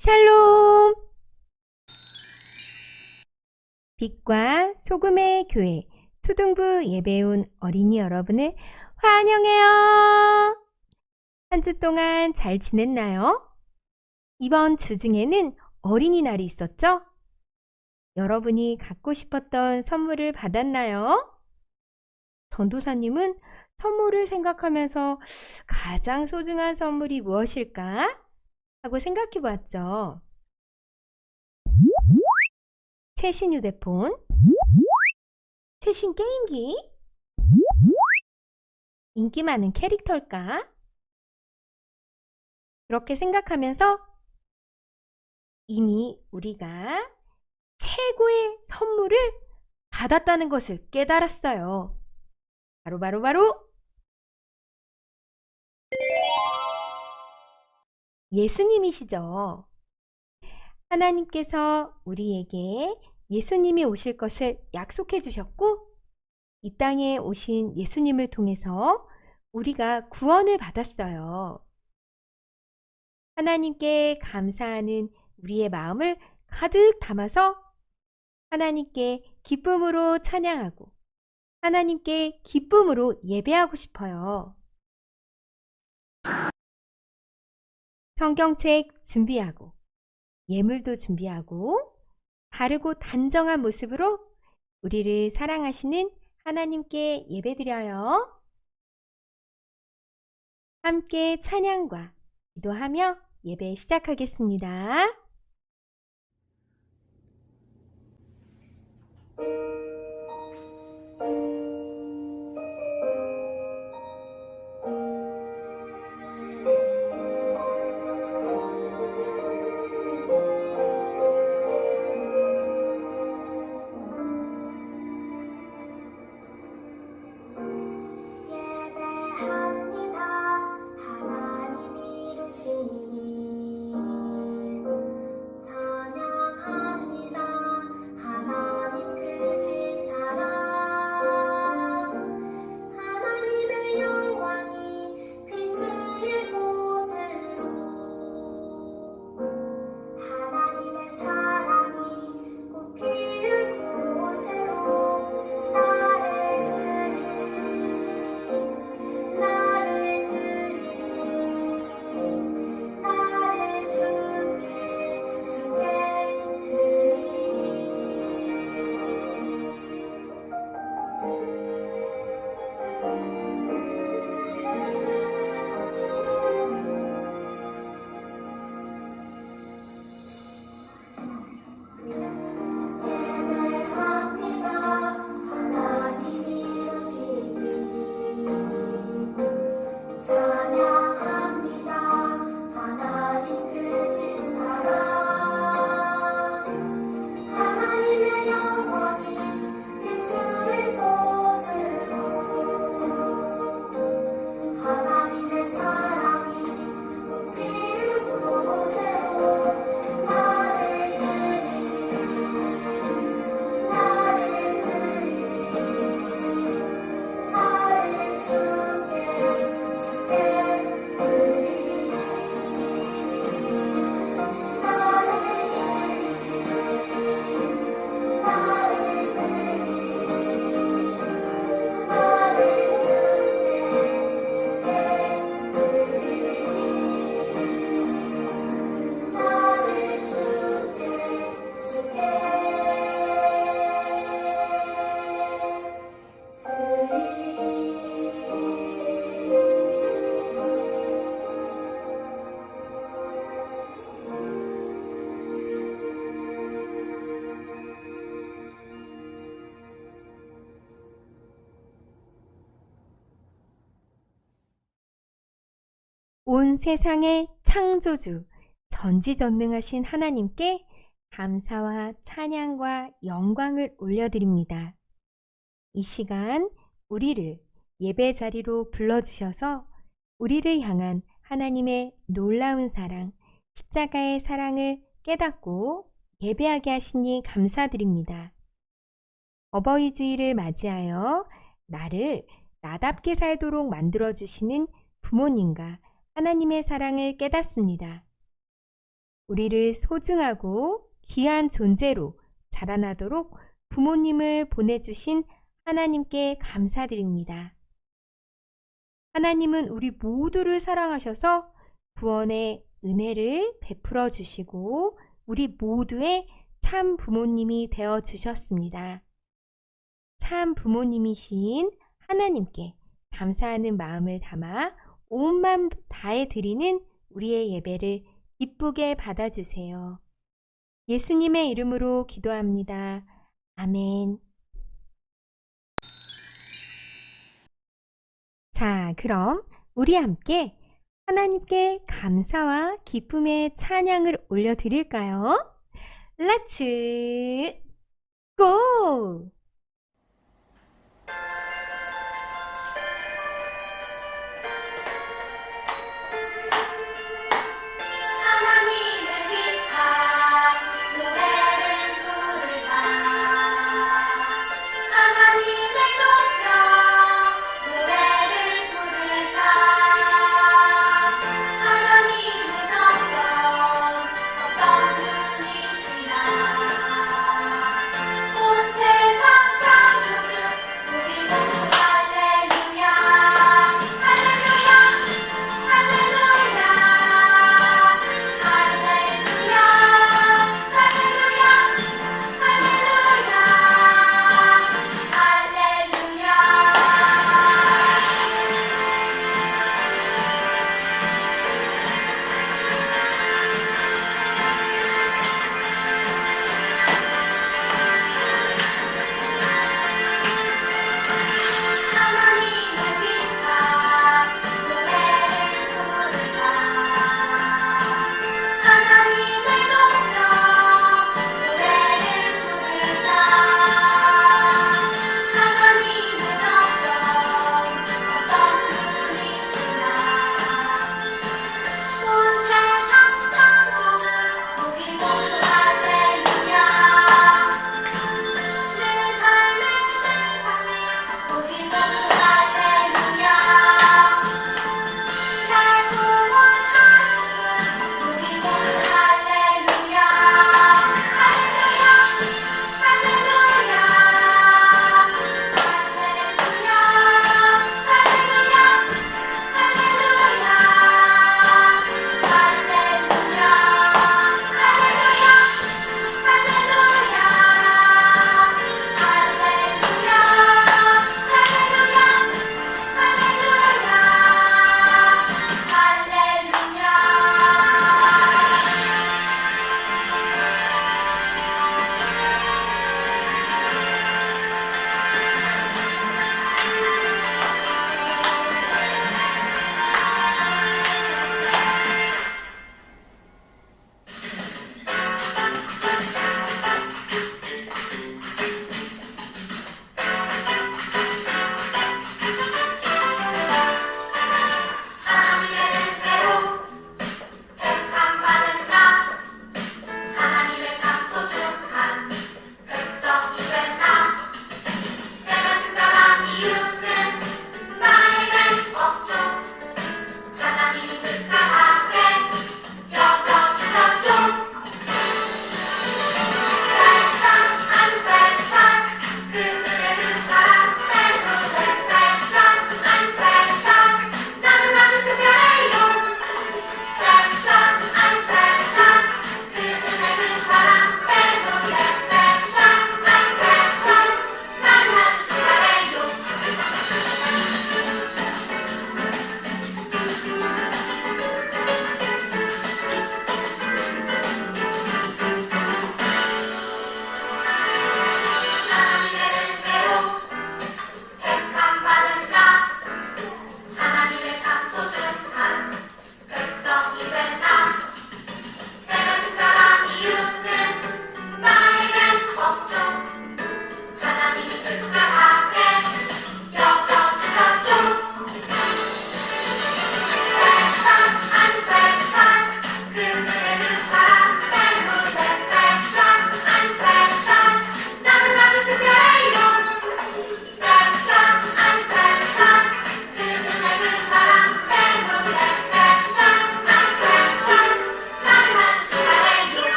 샬롬! 빛과 소금의 교회 초등부 예배에 온 어린이 여러분을 환영해요. 한 주 동안 잘 지냈나요? 이번 주 중에는 어린이날이 있었죠? 여러분이 갖고 싶었던 선물을 받았나요? 전도사님은 선물을 생각하면서 가장 소중한 선물이 무엇일까? 하고 생각해 보았죠. 최신 휴대폰, 최신 게임기, 인기 많은 캐릭터일까? 그렇게 생각하면서 이미 우리가 최고의 선물을 받았다는 것을 깨달았어요. 바로 예수님이시죠. 하나님께서 우리에게 예수님이 오실 것을 약속해 주셨고, 이 땅에 오신 예수님을 통해서 우리가 구원을 받았어요. 하나님께 감사하는 우리의 마음을 가득 담아서 하나님께 기쁨으로 찬양하고 하나님께 기쁨으로 예배하고 싶어요. 성경책 준비하고 예물도 준비하고 바르고 단정한 모습으로 우리를 사랑하시는 하나님께 예배드려요. 함께 찬양과 기도하며 예배 시작하겠습니다. 온 세상의 창조주, 전지전능하신 하나님께 감사와 찬양과 영광을 올려드립니다. 이 시간 우리를 예배 자리로 불러주셔서 우리를 향한 하나님의 놀라운 사랑, 십자가의 사랑을 깨닫고 예배하게 하시니 감사드립니다. 어버이 주일을 맞이하여 나를 나답게 살도록 만들어주시는 부모님과 하나님의 사랑을 깨닫습니다. 우리를 소중하고 귀한 존재로 자라나도록 부모님을 보내주신 하나님께 감사드립니다. 하나님은 우리 모두를 사랑하셔서 구원의 은혜를 베풀어 주시고 우리 모두의 참 부모님이 되어 주셨습니다. 참 부모님이신 하나님께 감사하는 마음을 담아 온 마음 다해 드리는 우리의 예배를 기쁘게 받아주세요. 예수님의 이름으로 기도합니다. 아멘. 자, 그럼 우리 함께 하나님께 감사와 기쁨의 찬양을 올려드릴까요? 렛츠 고! 온 세상 창조주 우리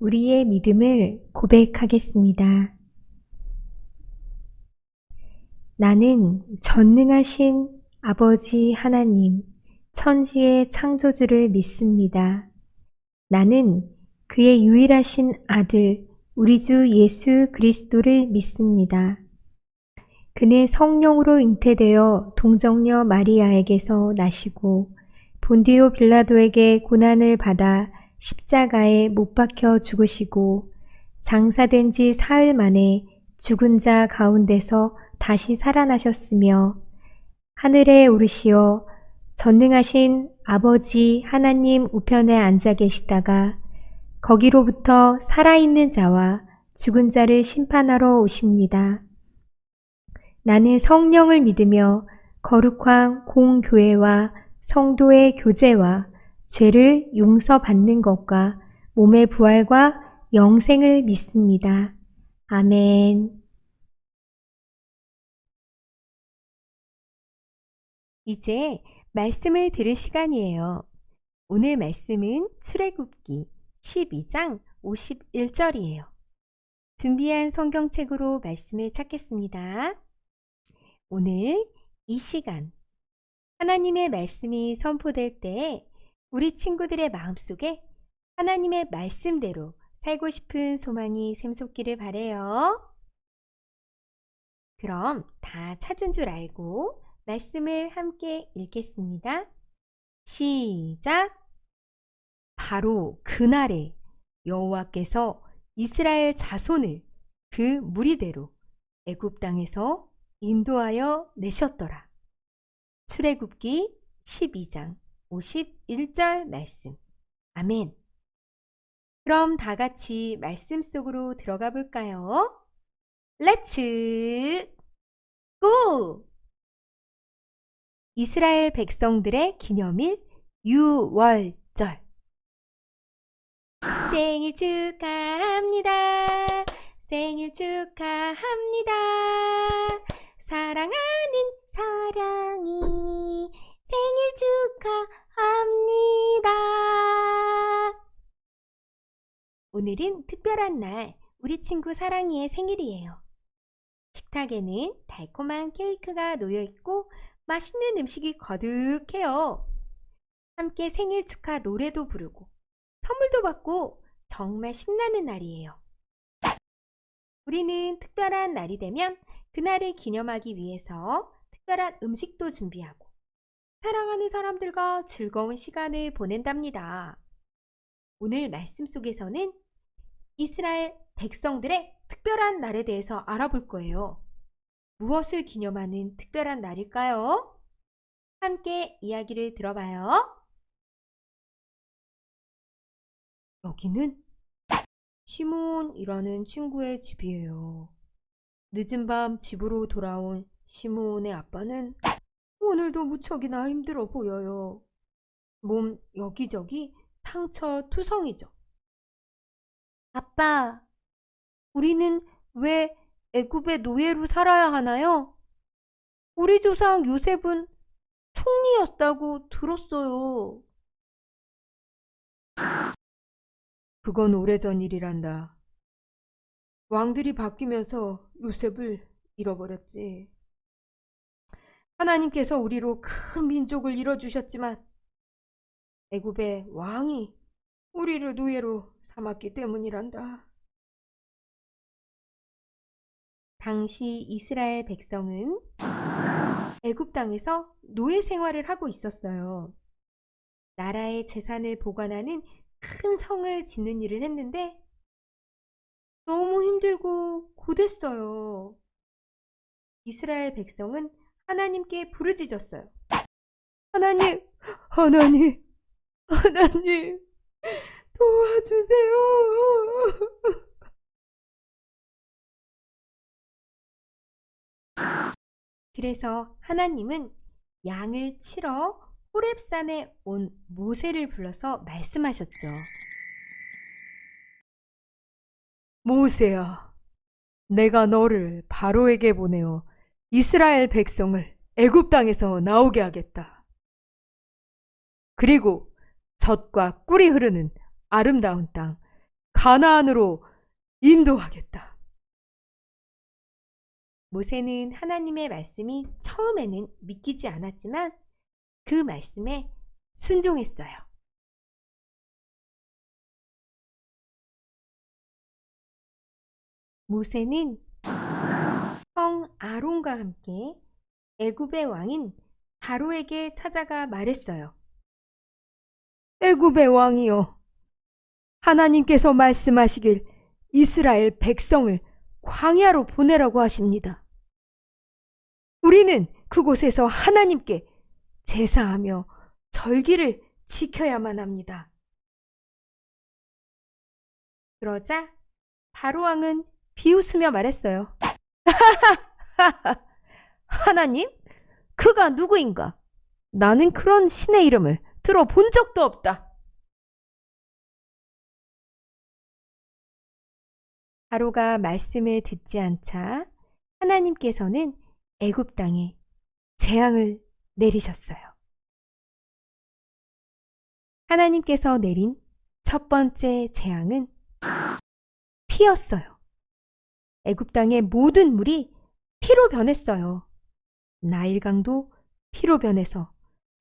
우리의 믿음을 고백하겠습니다. 나는 전능하신 아버지 하나님, 천지의 창조주를 믿습니다. 나는 그의 유일하신 아들, 우리 주 예수 그리스도를 믿습니다. 그는 성령으로 잉태되어 동정녀 마리아에게서 나시고 본디오 빌라도에게 고난을 받아 십자가에 못 박혀 죽으시고 장사된 지 사흘 만에 죽은 자 가운데서 다시 살아나셨으며 하늘에 오르시어 전능하신 아버지 하나님 우편에 앉아 계시다가 거기로부터 살아있는 자와 죽은 자를 심판하러 오십니다. 나는 성령을 믿으며 거룩한 공교회와 성도의 교제와 죄를 용서받는 것과 몸의 부활과 영생을 믿습니다. 아멘. 이제 말씀을 들을 시간이에요. 오늘 말씀은 출애굽기 12장 51절이에요. 준비한 성경책으로 말씀을 찾겠습니다. 오늘 이 시간 하나님의 말씀이 선포될 때 우리 친구들의 마음속에 하나님의 말씀대로 살고 싶은 소망이 샘솟기를 바라요. 그럼 다 찾은 줄 알고 말씀을 함께 읽겠습니다. 시작! 바로 그날에 여호와께서 이스라엘 자손을 그 무리대로 애굽 땅에서 인도하여 내셨더라. 출애굽기 12장 51절 말씀. 아멘. 그럼 다 같이 말씀 속으로 들어가 볼까요? 렛츠 고! 이스라엘 백성들의 기념일 유월절. 생일 축하합니다. 생일 축하합니다. 사랑하는 사랑이 생일 축하합니다. 오늘은 특별한 날, 우리 친구 사랑이의 생일이에요. 식탁에는 달콤한 케이크가 놓여 있고 맛있는 음식이 거득해요. 함께 생일 축하 노래도 부르고 선물도 받고 정말 신나는 날이에요. 우리는 특별한 날이 되면 그날을 기념하기 위해서 특별한 음식도 준비하고 사랑하는 사람들과 즐거운 시간을 보낸답니다. 오늘 말씀 속에서는 이스라엘 백성들의 특별한 날에 대해서 알아볼 거예요. 무엇을 기념하는 특별한 날일까요? 함께 이야기를 들어봐요. 여기는 시므온이라는 친구의 집이에요. 늦은 밤 집으로 돌아온 시므온의 아빠는 오늘도 무척이나 힘들어 보여요. 몸 여기저기 상처 투성이죠. 아빠, 우리는 왜 애굽의 노예로 살아야 하나요? 우리 조상 요셉은 총리였다고 들었어요. 그건 오래전 일이란다. 왕들이 바뀌면서 요셉을 잃어버렸지. 하나님께서 우리로 큰 민족을 이뤄주셨지만 애굽의 왕이 우리를 노예로 삼았기 때문이란다. 당시 이스라엘 백성은 애굽 땅에서 노예 생활을 하고 있었어요. 나라의 재산을 보관하는 큰 성을 짓는 일을 했는데 너무 힘들고 고됐어요. 이스라엘 백성은 하나님께 부르짖었어요. 하나님, 하나님, 하나님, 도와주세요. 그래서 하나님은 양을 치러 호렙산에 온 모세를 불러서 말씀하셨죠. 모세야, 내가 너를 바로에게 보내어 이스라엘 백성을 애굽 땅에서 나오게 하겠다. 그리고 젖과 꿀이 흐르는 아름다운 땅 가나안으로 인도하겠다. 모세는 하나님의 말씀이 처음에는 믿기지 않았지만 그 말씀에 순종했어요. 모세는 형 아론과 함께 애굽의 왕인 바로에게 찾아가 말했어요. 애굽의 왕이여, 하나님께서 말씀하시길 이스라엘 백성을 광야로 보내라고 하십니다. 우리는 그곳에서 하나님께 제사하며 절기를 지켜야만 합니다. 그러자 바로 왕은 비웃으며 말했어요. 하나님? 그가 누구인가? 나는 그런 신의 이름을 들어본 적도 없다. 바로가 말씀을 듣지 않자 하나님께서는 애굽 땅에 재앙을 내리셨어요. 하나님께서 내린 첫 번째 재앙은 피였어요. 애굽 땅의 모든 물이 피로 변했어요. 나일강도 피로 변해서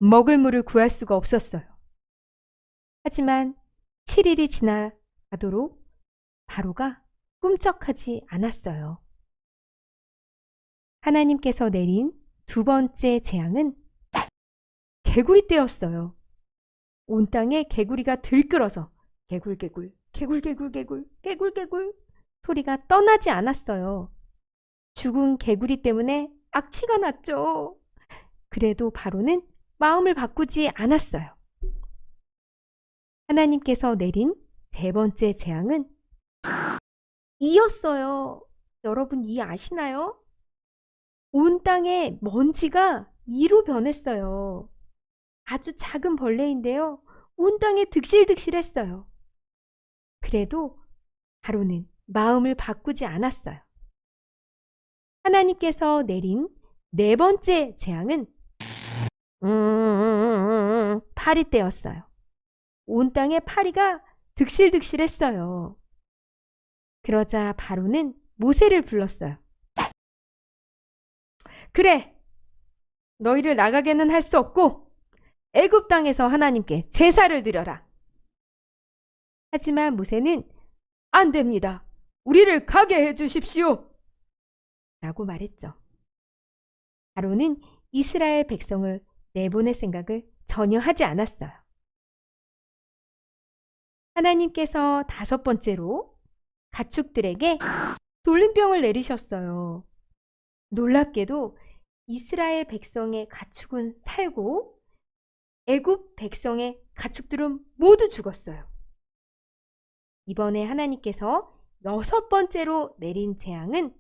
먹을 물을 구할 수가 없었어요. 하지만 7일이 지나가도록 바로가 꿈쩍하지 않았어요. 하나님께서 내린 두 번째 재앙은 개구리 떼였어요. 온 땅에 개구리가 들끓어서 개굴개굴, 개굴개굴개굴, 개굴개굴 소리가 떠나지 않았어요. 죽은 개구리 때문에 악취가 났죠. 그래도 바로는 마음을 바꾸지 않았어요. 하나님께서 내린 세 번째 재앙은 이였어요. 여러분 이 아시나요? 온 땅에 먼지가 이로 변했어요. 아주 작은 벌레인데요. 온 땅에 득실득실했어요. 그래도 바로는 마음을 바꾸지 않았어요. 하나님께서 내린 네 번째 재앙은 파리떼였어요. 온 땅에 파리가 득실득실했어요. 그러자 바로는 모세를 불렀어요. 그래, 너희를 나가게는 할 수 없고 애굽 땅에서 하나님께 제사를 드려라. 하지만 모세는 안 됩니다. 우리를 가게 해주십시오. 라고 말했죠. 바로는 이스라엘 백성을 내보낼 생각을 전혀 하지 않았어요. 하나님께서 다섯 번째로 가축들에게 돌림병을 내리셨어요. 놀랍게도 이스라엘 백성의 가축은 살고 애굽 백성의 가축들은 모두 죽었어요. 이번에 하나님께서 여섯 번째로 내린 재앙은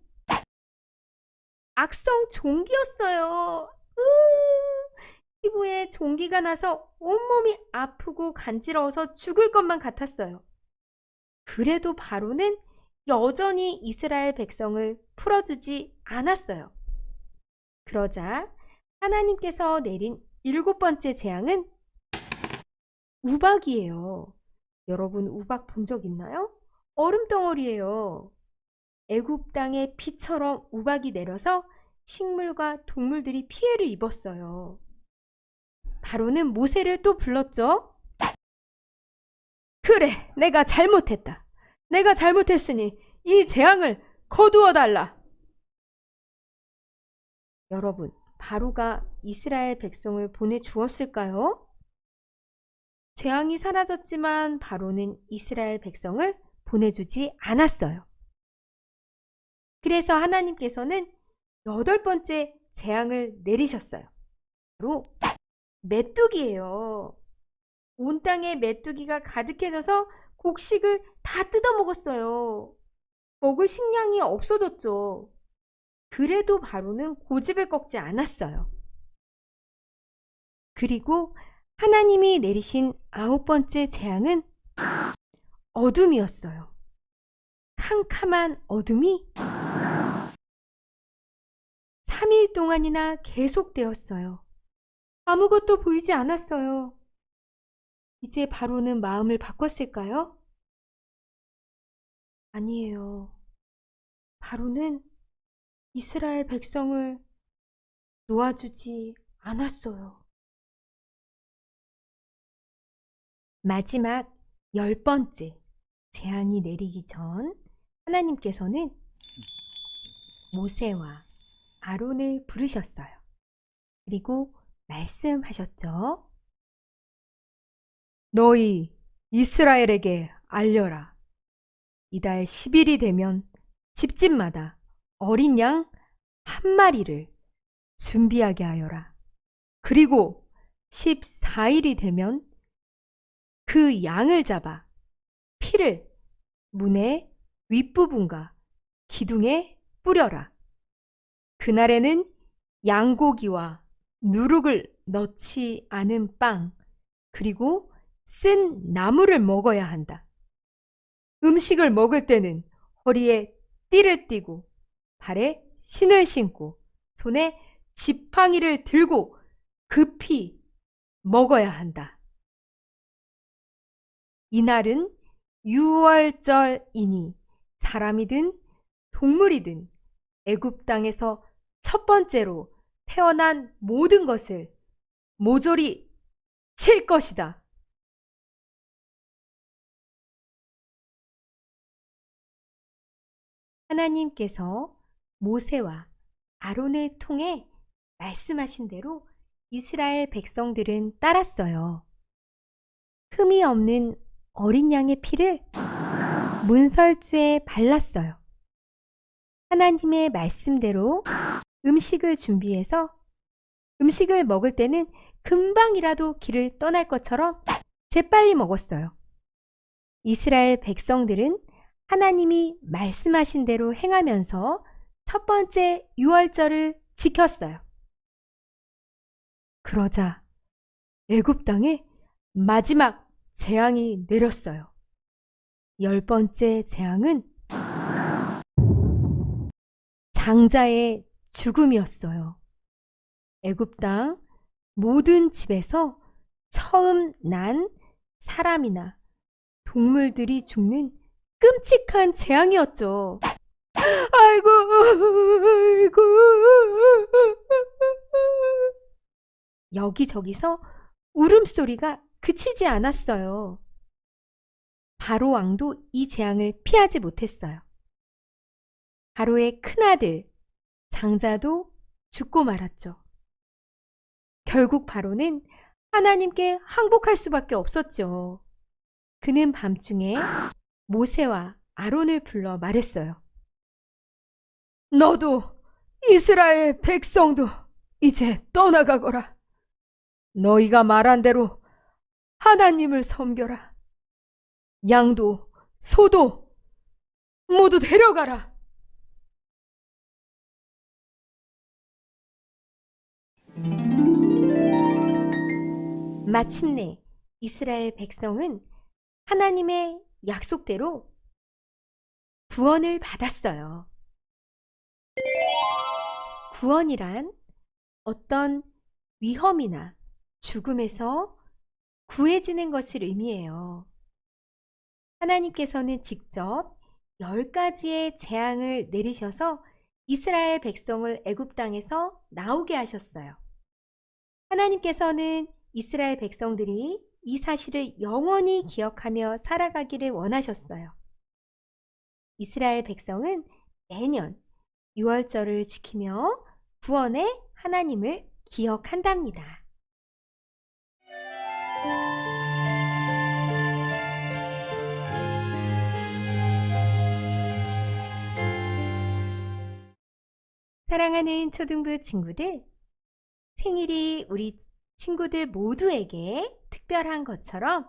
악성 종기였어요. 피부에 종기가 나서 온몸이 아프고 간지러워서 죽을 것만 같았어요. 그래도 바로는 여전히 이스라엘 백성을 풀어주지 않았어요. 그러자 하나님께서 내린 일곱 번째 재앙은 우박이에요. 여러분 우박 본 적 있나요? 얼음덩어리예요. 애굽 땅에 비처럼 우박이 내려서 식물과 동물들이 피해를 입었어요. 바로는 모세를 또 불렀죠. 그래, 내가 잘못했다. 내가 잘못했으니 이 재앙을 거두어 달라. 여러분, 바로가 이스라엘 백성을 보내주었을까요? 재앙이 사라졌지만 바로는 이스라엘 백성을 보내주지 않았어요. 그래서 하나님께서는 여덟 번째 재앙을 내리셨어요. 바로 메뚜기예요. 온 땅에 메뚜기가 가득해져서 곡식을 다 뜯어먹었어요. 먹을 식량이 없어졌죠. 그래도 바로는 고집을 꺾지 않았어요. 그리고 하나님이 내리신 아홉 번째 재앙은 어둠이었어요. 캄캄한 어둠이 3일 동안이나 계속되었어요. 아무것도 보이지 않았어요. 이제 바로는 마음을 바꿨을까요? 아니에요. 바로는 이스라엘 백성을 놓아주지 않았어요. 마지막 10번째 재앙이 내리기 전 하나님께서는 모세와 아론을 부르셨어요. 그리고 말씀하셨죠. 너희 이스라엘에게 알려라. 이달 10일이 되면 집집마다 어린 양 한 마리를 준비하게 하여라. 그리고 14일이 되면 그 양을 잡아 피를 문의 윗부분과 기둥에 뿌려라. 그날에는 양고기와 누룩을 넣지 않은 빵, 그리고 쓴 나물을 먹어야 한다. 음식을 먹을 때는 허리에 띠를 띠고 발에 신을 신고 손에 지팡이를 들고 급히 먹어야 한다. 이날은 유월절이니 사람이든 동물이든 애굽 땅에서 첫 번째로 태어난 모든 것을 모조리 칠 것이다. 하나님께서 모세와 아론을 통해 말씀하신 대로 이스라엘 백성들은 따랐어요. 흠이 없는 어린 양의 피를 문설주에 발랐어요. 하나님의 말씀대로 음식을 준비해서 음식을 먹을 때는 금방이라도 길을 떠날 것처럼 재빨리 먹었어요. 이스라엘 백성들은 하나님이 말씀하신 대로 행하면서 첫 번째 유월절을 지켰어요. 그러자 애굽 땅에 마지막 재앙이 내렸어요. 10번째 재앙은 장자의 죽음이었어요. 애굽 땅 모든 집에서 처음 난 사람이나 동물들이 죽는 끔찍한 재앙이었죠. 아이고, 아이고. 여기저기서 울음소리가 그치지 않았어요. 바로 왕도 이 재앙을 피하지 못했어요. 바로의 큰아들 장자도 죽고 말았죠. 결국 바로는 하나님께 항복할 수밖에 없었죠. 그는 밤중에 모세와 아론을 불러 말했어요. 너도 이스라엘 백성도 이제 떠나가거라. 너희가 말한 대로 하나님을 섬겨라. 양도 소도 모두 데려가라. 마침내 이스라엘 백성은 하나님의 약속대로 구원을 받았어요. 구원이란 어떤 위험이나 죽음에서 구해지는 것을 의미해요. 하나님께서는 직접 10가지의 재앙을 내리셔서 이스라엘 백성을 애굽 땅에서 나오게 하셨어요. 하나님께서는 이스라엘 백성들이 이 사실을 영원히 기억하며 살아가기를 원하셨어요. 이스라엘 백성은 매년 유월절을 지키며 구원의 하나님을 기억한답니다. 사랑하는 초등부 친구들, 생일이 우리 친구들 모두에게 특별한 것처럼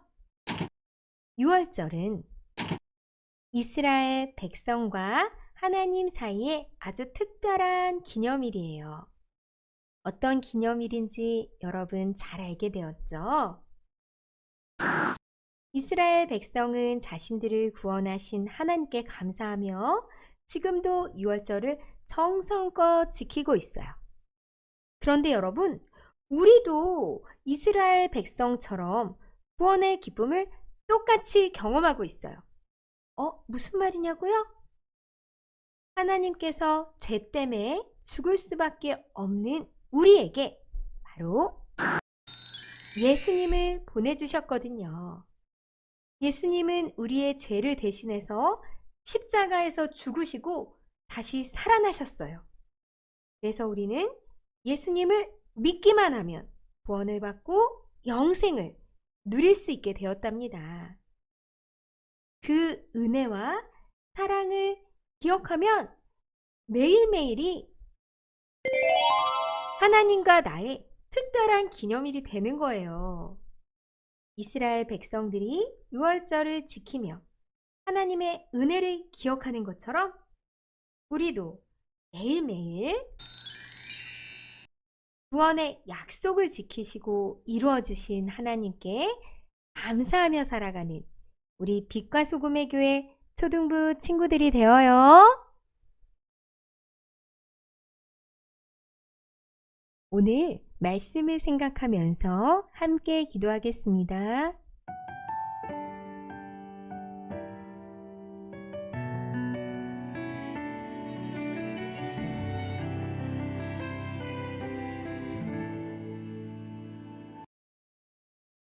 6월절은 이스라엘 백성과 하나님 사이에 아주 특별한 기념일이에요. 어떤 기념일인지 여러분 잘 알게 되었죠? 이스라엘 백성은 자신들을 구원하신 하나님께 감사하며 지금도 6월절을 정성껏 지키고 있어요. 그런데 여러분, 우리도 이스라엘 백성처럼 구원의 기쁨을 똑같이 경험하고 있어요. 무슨 말이냐고요? 하나님께서 죄 때문에 죽을 수밖에 없는 우리에게 바로 예수님을 보내주셨거든요. 예수님은 우리의 죄를 대신해서 십자가에서 죽으시고 다시 살아나셨어요. 그래서 우리는 예수님을 믿기만 하면 구원을 받고 영생을 누릴 수 있게 되었답니다. 그 은혜와 사랑을 기억하면 매일매일이 하나님과 나의 특별한 기념일이 되는 거예요. 이스라엘 백성들이 유월절을 지키며 하나님의 은혜를 기억하는 것처럼 우리도 매일매일 구원의 약속을 지키시고 이루어주신 하나님께 감사하며 살아가는 우리 빛과 소금의 교회 초등부 친구들이 되어요. 오늘 말씀을 생각하면서 함께 기도하겠습니다.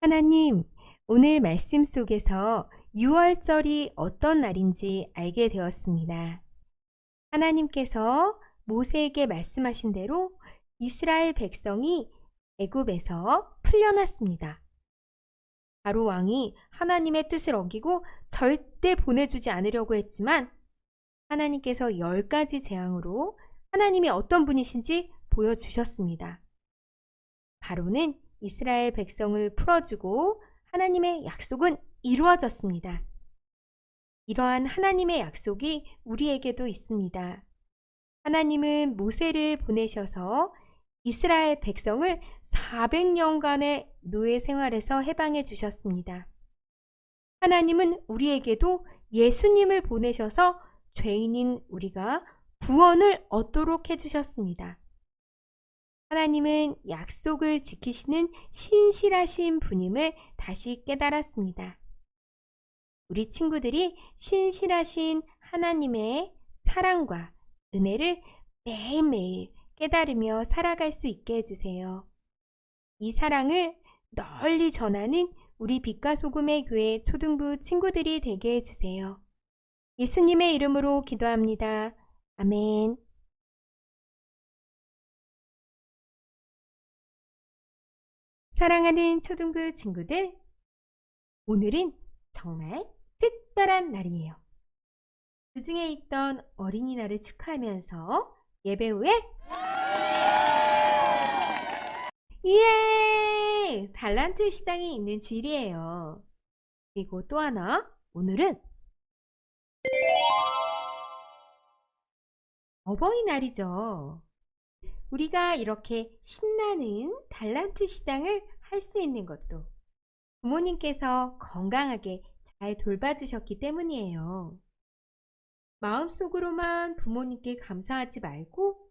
하나님, 오늘 말씀 속에서 유월절이 어떤 날인지 알게 되었습니다. 하나님께서 모세에게 말씀하신 대로 이스라엘 백성이 애굽에서 풀려났습니다. 바로 왕이 하나님의 뜻을 어기고 절대 보내주지 않으려고 했지만 하나님께서 10가지 재앙으로 하나님이 어떤 분이신지 보여주셨습니다. 바로는 이스라엘 백성을 풀어주고 하나님의 약속은 이루어졌습니다. 이러한 하나님의 약속이 우리에게도 있습니다. 하나님은 모세를 보내셔서 이스라엘 백성을 400년간의 노예 생활에서 해방해 주셨습니다. 하나님은 우리에게도 예수님을 보내셔서 죄인인 우리가 구원을 얻도록 해주셨습니다. 하나님은 약속을 지키시는 신실하신 분임을 다시 깨달았습니다. 우리 친구들이 신실하신 하나님의 사랑과 은혜를 매일매일 깨달으며 살아갈 수 있게 해주세요. 이 사랑을 널리 전하는 우리 빛과 소금의 교회 초등부 친구들이 되게 해주세요. 예수님의 이름으로 기도합니다. 아멘. 사랑하는 초등부 친구들, 오늘은 정말 특별한 날이에요. 주중에 있던 어린이날을 축하하면서 예배 후에 예! 달란트 시장이 있는 주일이에요. 그리고 또 하나, 오늘은 어버이날이죠. 우리가 이렇게 신나는 달란트 시장을 할 수 있는 것도 부모님께서 건강하게 잘 돌봐주셨기 때문이에요. 마음속으로만 부모님께 감사하지 말고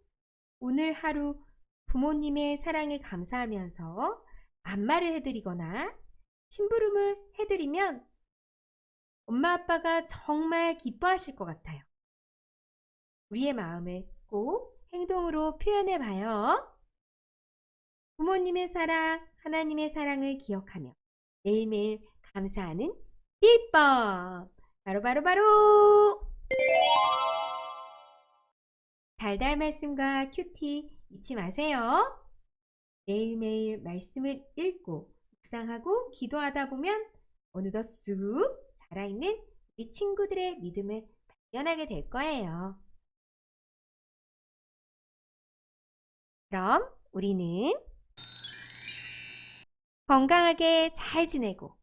오늘 하루 부모님의 사랑에 감사하면서 안마를 해드리거나 심부름을 해드리면 엄마 아빠가 정말 기뻐하실 것 같아요. 우리의 마음을 꼭 행동으로 표현해 봐요. 부모님의 사랑, 하나님의 사랑을 기억하며 매일매일 감사하는 비법! 바로 달달 말씀과 큐티 잊지 마세요. 매일매일 말씀을 읽고 묵상하고 기도하다 보면 어느덧 쑥 자라있는 우리 친구들의 믿음을 발견하게 될 거예요. 그럼 우리는 건강하게 잘 지내고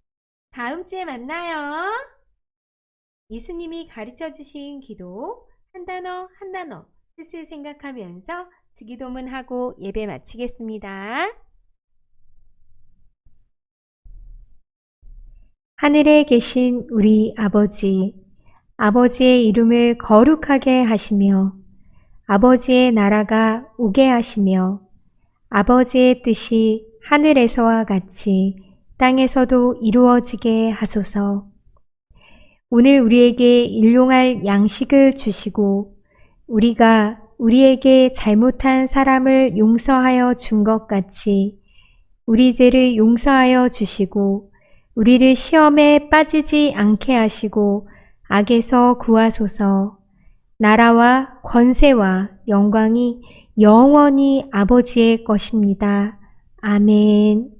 다음 주에 만나요. 예수님이 가르쳐 주신 기도 한 단어 한 단어 뜻을 생각하면서 주기도문하고 예배 마치겠습니다. 하늘에 계신 우리 아버지, 아버지의 이름을 거룩하게 하시며 아버지의 나라가 오게 하시며 아버지의 뜻이 하늘에서와 같이 땅에서도 이루어지게 하소서. 오늘 우리에게 일용할 양식을 주시고 우리가 우리에게 잘못한 사람을 용서하여 준 것 같이 우리 죄를 용서하여 주시고 우리를 시험에 빠지지 않게 하시고 악에서 구하소서. 나라와 권세와 영광이 영원히 아버지의 것입니다. 아멘.